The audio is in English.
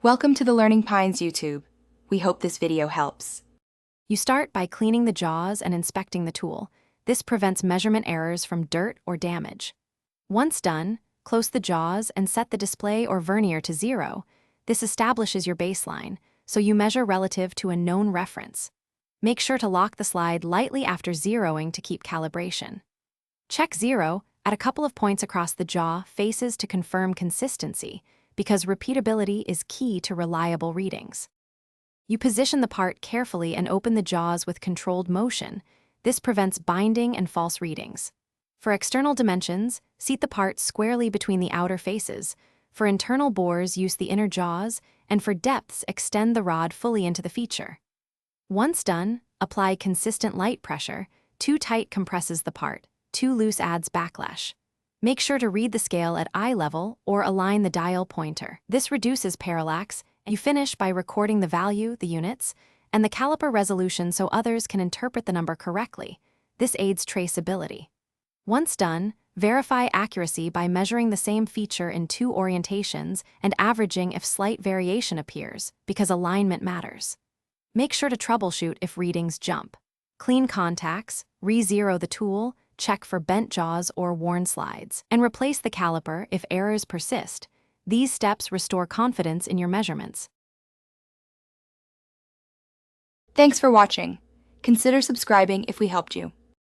Welcome to the Learning Pines YouTube. We hope this video helps. You start by cleaning the jaws and inspecting the tool. This prevents measurement errors from dirt or damage. Once done, close the jaws and set the display or vernier to 0. This establishes your baseline, so you measure relative to a known reference. Make sure to lock the slide lightly after zeroing to keep calibration. Check 0 at a couple of points across the jaw faces to confirm consistency, because repeatability is key to reliable readings. You position the part carefully and open the jaws with controlled motion. This prevents binding and false readings. For external dimensions, seat the part squarely between the outer faces. For internal bores, use the inner jaws, and for depths, extend the rod fully into the feature. Once done, apply consistent light pressure. Too tight compresses the part, too loose adds backlash. Make sure to read the scale at eye level or align the dial pointer. This reduces parallax, and you finish by recording the value, the units, and the caliper resolution so others can interpret the number correctly. This aids traceability. Once done, verify accuracy by measuring the same feature in 2 orientations and averaging if slight variation appears, because alignment matters. Make sure to troubleshoot if readings jump. Clean contacts, re-zero the tool, check for bent jaws or worn slides, and replace the caliper if errors persist. These steps restore confidence in your measurements. Thanks for watching. Consider subscribing if we helped you.